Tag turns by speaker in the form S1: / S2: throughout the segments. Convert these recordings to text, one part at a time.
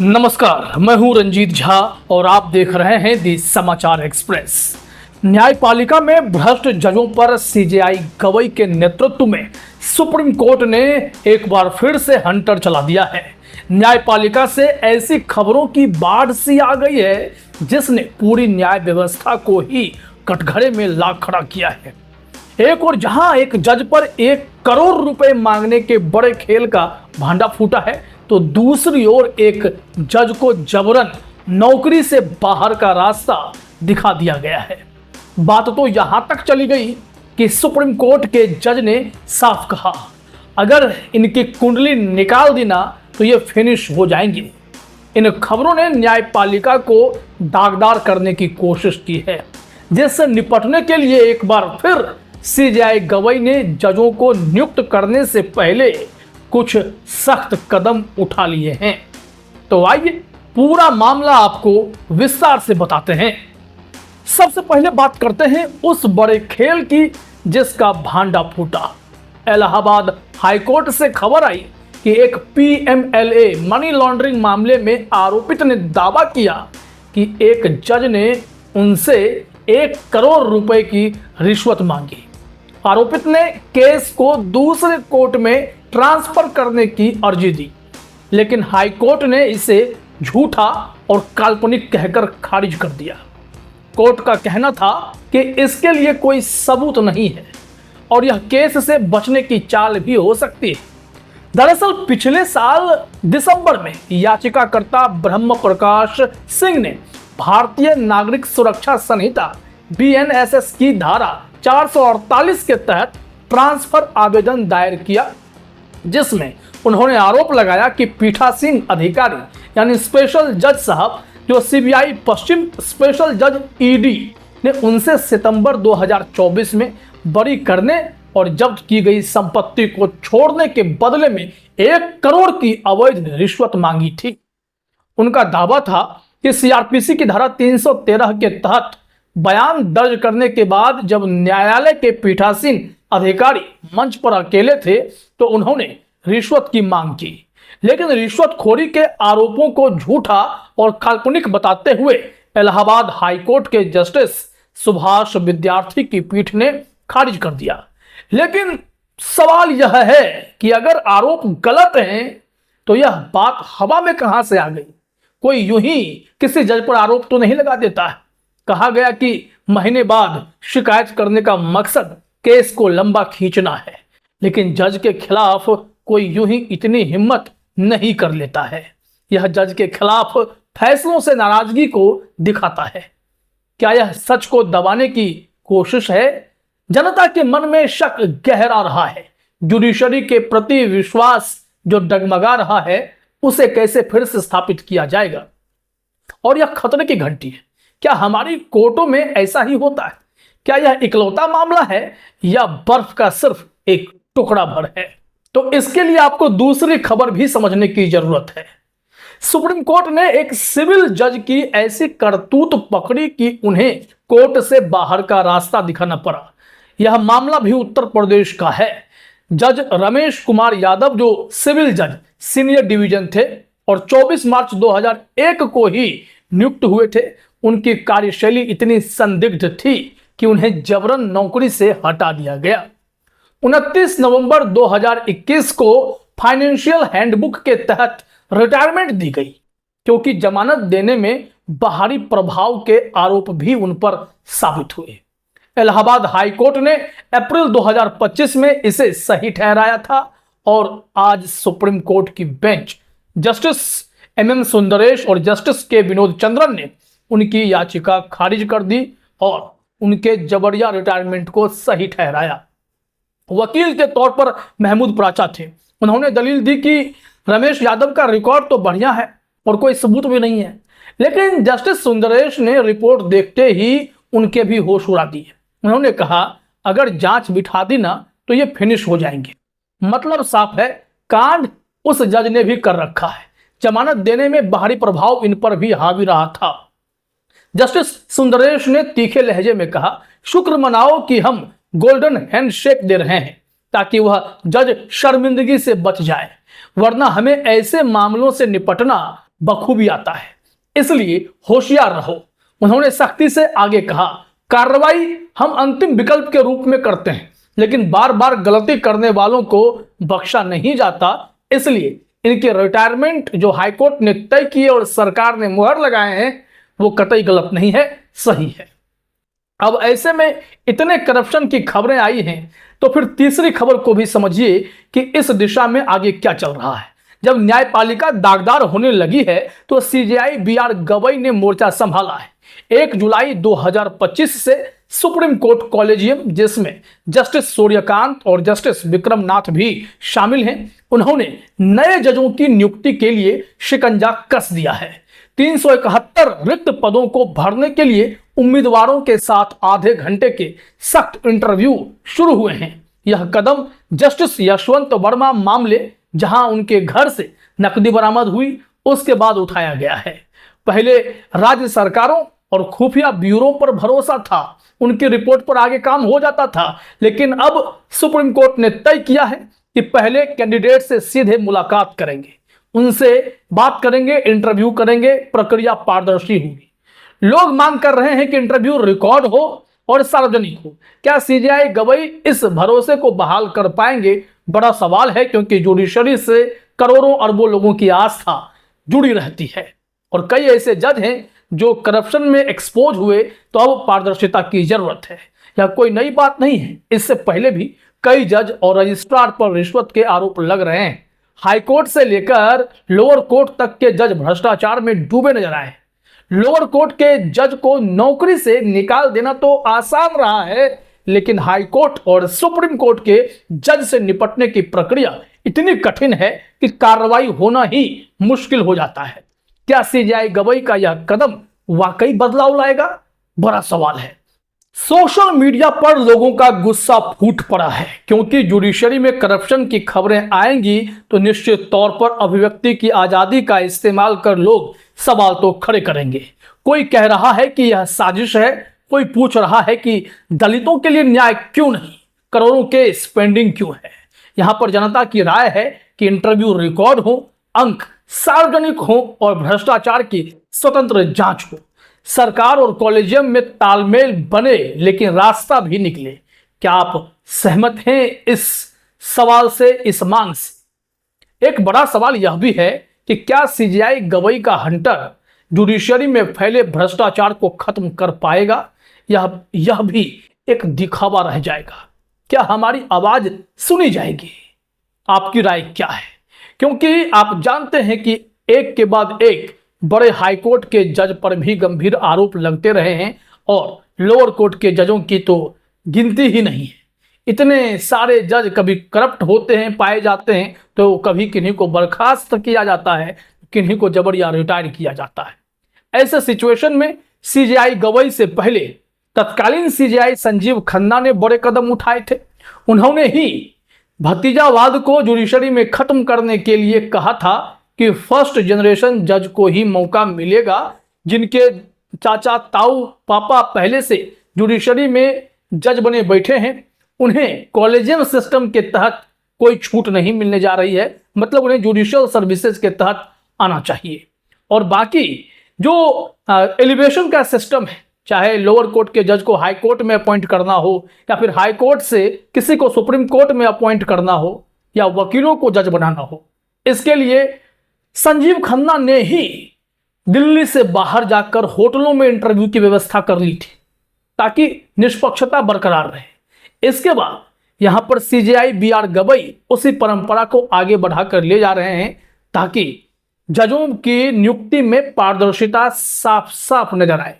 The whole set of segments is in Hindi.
S1: नमस्कार, मैं हूं रंजीत झा और आप देख रहे हैं दी समाचार एक्सप्रेस। न्यायपालिका में भ्रष्ट जजों पर सीजेआई गवई के नेतृत्व में सुप्रीम कोर्ट ने एक बार फिर से हंटर चला दिया है। न्यायपालिका से ऐसी खबरों की बाढ़ सी आ गई है जिसने पूरी न्याय व्यवस्था को ही कटघरे में ला खड़ा किया है। एक और जहां एक जज पर 1 करोड़ रुपए मांगने के बड़े खेल का भांडा फूटा है, तो दूसरी ओर एक जज को जबरन नौकरी से बाहर का रास्ता दिखा दिया गया है। बात तो यहां तक चली गई कि सुप्रीम कोर्ट के जज ने साफ कहा, अगर इनकी कुंडली निकाल दी ना तो ये फिनिश हो जाएंगे। इन खबरों ने न्यायपालिका को दागदार करने की कोशिश की है, जिससे निपटने के लिए एक बार फिर सीजेआई गवई ने जजों को नियुक्त करने से पहले कुछ सख्त कदम उठा लिए हैं। तो आइए पूरा मामला आपको विस्तार से बताते हैं। सबसे पहले बात करते हैं उस बड़े खेल की जिसका भांडा फूटा। इलाहाबाद हाईकोर्ट से खबर आई कि एक पीएमएलए मनी लॉन्ड्रिंग मामले में आरोपित ने दावा किया कि एक जज ने उनसे 1 करोड़ रुपए की रिश्वत मांगी। आरोपित ने केस को दूसरे कोर्ट में ट्रांसफर करने की अर्जी दी, लेकिन हाईकोर्ट ने इसे झूठा और काल्पनिक कहकर खारिज कर दिया। कोर्ट का कहना था कि इसके लिए कोई सबूत नहीं है और यह केस से बचने की चाल भी हो सकती है। दरअसल पिछले साल दिसंबर में याचिकाकर्ता ब्रह्म प्रकाश सिंह ने भारतीय नागरिक सुरक्षा संहिता बीएनएसएस की धारा 448 के तहत ट्रांसफर आवेदन दायर किया, जिसमें उन्होंने आरोप लगाया कि पीठासीन अधिकारी यानी स्पेशल जज साहब, जो सीबीआई पश्चिम स्पेशल जज ईडी ने उनसे सितंबर 2024 में बरी करने और जब्त की गई संपत्ति को छोड़ने के बदले में 1 करोड़ की अवैध रिश्वत मांगी थी। उनका दावा था कि सीआरपीसी की धारा 313 के तहत बयान दर्ज करने के बाद जब न्यायालय के पीठासीन अधिकारी मंच पर अकेले थे तो उन्होंने रिश्वत की मांग की, लेकिन रिश्वतखोरी के आरोपों को झूठा और काल्पनिक बताते हुए इलाहाबाद हाईकोर्ट के जस्टिस सुभाष विद्यार्थी की पीठ ने खारिज कर दिया। लेकिन सवाल यह है कि अगर आरोप गलत हैं तो यह बात हवा में कहां से आ गई? कोई यूं ही किसी जज पर आरोप तो नहीं लगा देता है। कहा गया कि महीने बाद शिकायत करने का मकसद केस को लंबा खींचना है, लेकिन जज के खिलाफ कोई यूं ही इतनी हिम्मत नहीं कर लेता है। यह जज के खिलाफ फैसलों से नाराजगी को दिखाता है। क्या यह सच को दबाने की कोशिश है? जनता के मन में शक गहरा रहा है। जुडिशरी के प्रति विश्वास जो डगमगा रहा है, उसे कैसे फिर से स्थापित किया जाएगा? और यह खतरे की घंटी है। क्या हमारी कोर्टों में ऐसा ही होता है? क्या यह इकलौता मामला है या बर्फ का सिर्फ एक टुकड़ा भर है? तो इसके लिए आपको दूसरी खबर भी समझने की जरूरत है। सुप्रीम कोर्ट ने एक सिविल जज की ऐसी करतूत पकड़ी कि उन्हें कोर्ट से बाहर का रास्ता दिखाना पड़ा। यह मामला भी उत्तर प्रदेश का है। जज रमेश कुमार यादव, जो सिविल जज सीनियर डिवीजन थे और 24 मार्च 2001 को ही नियुक्त हुए थे, उनकी कार्यशैली इतनी संदिग्ध थी कि उन्हें जबरन नौकरी से हटा दिया गया। 29 नवंबर 2021 को फाइनेंशियल हैंडबुक के तहत रिटायरमेंट दी गई, क्योंकि जमानत देने में बाहरी प्रभाव के आरोप भी उन पर साबित हुए। इलाहाबाद हाईकोर्ट ने अप्रैल 2025 में इसे सही ठहराया था और आज सुप्रीम कोर्ट की बेंच जस्टिस MM सुंदरेश और जस्टिस के विनोद चंद्रन ने उनकी याचिका खारिज कर दी और उनके जबरिया रिटायरमेंट को सही ठहराया। वकील के तौर पर महमूद प्राचा थे। उन्होंने दलील दी कि रमेश यादव का रिकॉर्ड तो बढ़िया है और कोई सबूत भी नहीं है, लेकिन जस्टिस सुंदरेश ने रिपोर्ट देखते ही उनके भी होश उड़ा दिए। उन्होंने कहा, अगर जांच बिठा दी ना तो ये फिनिश हो जाएंगे। मतलब साफ है, कांड उस जज ने भी कर रखा है। जमानत देने में बाहरी प्रभाव इन पर भी हावी रहा था। जस्टिस सुंदरेश ने तीखे लहजे में कहा, शुक्र मनाओ कि हम गोल्डन हैंडशेक दे रहे हैं ताकि वह जज शर्मिंदगी से बच जाए, वरना हमें ऐसे मामलों से निपटना बखूबी आता है, इसलिए होशियार रहो। उन्होंने सख्ती से आगे कहा, कार्रवाई हम अंतिम विकल्प के रूप में करते हैं, लेकिन बार बार गलती करने वालों को बख्शा नहीं जाता, इसलिए इनके रिटायरमेंट जो हाईकोर्ट ने तय किए और सरकार ने मुहर लगाए हैं वो कतई गलत नहीं है, सही है। अब ऐसे में इतने करप्शन की खबरें आई हैं, तो फिर तीसरी खबर को भी समझिए कि इस दिशा में आगे क्या चल रहा है। जब न्यायपालिका दागदार होने लगी है तो सीजेआई बीआर गवई ने मोर्चा संभाला है। 1 जुलाई 2025 से सुप्रीम कोर्ट कॉलेजियम, जिसमें जस्टिस सूर्यकांत और जस्टिस विक्रम नाथ भी शामिल हैं, उन्होंने नए जजों की नियुक्ति के लिए शिकंजा कस दिया है। 371 रिक्त पदों को भरने के लिए उम्मीदवारों के साथ आधे घंटे के सख्त इंटरव्यू शुरू हुए हैं। यह कदम जस्टिस यशवंत वर्मा मामले, जहां उनके घर से नकदी बरामद हुई, उसके बाद उठाया गया है। पहले राज्य सरकारों और खुफिया ब्यूरो पर भरोसा था, उनकी रिपोर्ट पर आगे काम हो जाता था, लेकिन अब सुप्रीम कोर्ट ने तय किया है कि पहले कैंडिडेट से सीधे मुलाकात करेंगे, उनसे बात करेंगे, इंटरव्यू करेंगे, प्रक्रिया पारदर्शी होगी। लोग मांग कर रहे हैं कि इंटरव्यू रिकॉर्ड हो और सार्वजनिक हो। क्या सीजेआई गवई इस भरोसे को बहाल कर पाएंगे? बड़ा सवाल है, क्योंकि जुडिशरी से करोड़ों अरबों लोगों की आस्था जुड़ी रहती है और कई ऐसे जज हैं जो करप्शन में एक्सपोज हुए, तो अब पारदर्शिता की जरूरत है। यह कोई नई बात नहीं है, इससे पहले भी कई जज और रजिस्ट्रार पर रिश्वत के आरोप लग रहे हैं। हाईकोर्ट से लेकर लोअर कोर्ट तक के जज भ्रष्टाचार में डूबे नजर आए। लोअर कोर्ट के जज को नौकरी से निकाल देना तो आसान रहा है, लेकिन हाई कोर्ट और सुप्रीम कोर्ट के जज से निपटने की प्रक्रिया इतनी कठिन है कि कार्रवाई होना ही मुश्किल हो जाता है। क्या सीजेआई गवई का यह कदम वाकई बदलाव लाएगा? बड़ा सवाल है। सोशल मीडिया पर लोगों का गुस्सा फूट पड़ा है, क्योंकि जुडिशरी में करप्शन की खबरें आएंगी तो निश्चित तौर पर अभिव्यक्ति की आजादी का इस्तेमाल कर लोग सवाल तो खड़े करेंगे। कोई कह रहा है कि यह साजिश है, कोई पूछ रहा है कि दलितों के लिए न्याय क्यों नहीं, करोड़ों के स्पेंडिंग क्यों है। यहां पर जनता की राय है कि इंटरव्यू रिकॉर्ड हो, अंक सार्वजनिक हो और भ्रष्टाचार की स्वतंत्र जांच हो। सरकार और कॉलेजियम में तालमेल बने, लेकिन रास्ता भी निकले। क्या आप सहमत हैं इस सवाल से, इस मांग से? एक बड़ा सवाल यह भी है कि क्या सीजेआई गवई का हंटर जुडिशरी में फैले भ्रष्टाचार को खत्म कर पाएगा? यह भी एक दिखावा रह जाएगा। क्या हमारी आवाज सुनी जाएगी? आपकी राय क्या है? क्योंकि आप जानते हैं कि एक के बाद एक बड़े हाईकोर्ट के जज पर भी गंभीर आरोप लगते रहे हैं और लोअर कोर्ट के जजों की तो गिनती ही नहीं है। इतने सारे जज कभी करप्ट होते हैं, पाए जाते हैं, तो कभी किन्हीं को बर्खास्त किया जाता है, किन्हीं को जबरिया रिटायर किया जाता है। ऐसे सिचुएशन में सीजेआई गवई से पहले तत्कालीन सीजेआई संजीव खन्ना ने बड़े कदम उठाए थे। उन्होंने ही भतीजावाद को जुडिशरी में खत्म करने के लिए कहा था कि फर्स्ट जनरेशन जज को ही मौका मिलेगा, जिनके चाचा ताऊ पापा पहले से जुडिशरी में जज बने बैठे हैं, उन्हें कॉलेजियम सिस्टम के तहत कोई छूट नहीं मिलने जा रही है, मतलब उन्हें जुडिशियल सर्विसेज के तहत आना चाहिए। और बाकी जो एलिवेशन का सिस्टम है, चाहे लोअर कोर्ट के जज को हाई कोर्ट में अपॉइंट करना हो या फिर हाई कोर्ट से किसी को सुप्रीम कोर्ट में अपॉइंट करना हो या वकीलों को जज बनाना हो, इसके लिए संजीव खन्ना ने ही दिल्ली से बाहर जाकर होटलों में इंटरव्यू की व्यवस्था कर ली थी, ताकि निष्पक्षता बरकरार रहे। इसके बाद यहां पर सीजेआई बीआर गवई उसी परंपरा को आगे बढ़ाकर ले जा रहे हैं, ताकि जजों की नियुक्ति में पारदर्शिता साफ साफ नजर आए।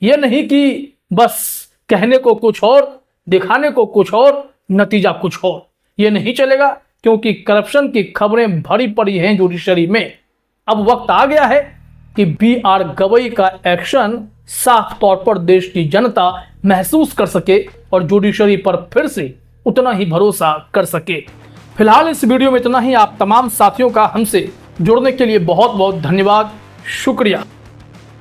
S1: यह नहीं कि बस कहने को कुछ और, दिखाने को कुछ और, नतीजा कुछ और। यह नहीं चलेगा, क्योंकि करप्शन की खबरें भरी पड़ी हैं जुडिशरी में। अब वक्त आ गया है कि बीआर गवई का एक्शन साफ तौर पर देश की जनता महसूस कर सके और जुडिशरी पर फिर से उतना ही भरोसा कर सके। फिलहाल इस वीडियो में इतना ही। आप तमाम साथियों का हमसे जुड़ने के लिए बहुत बहुत धन्यवाद, शुक्रिया।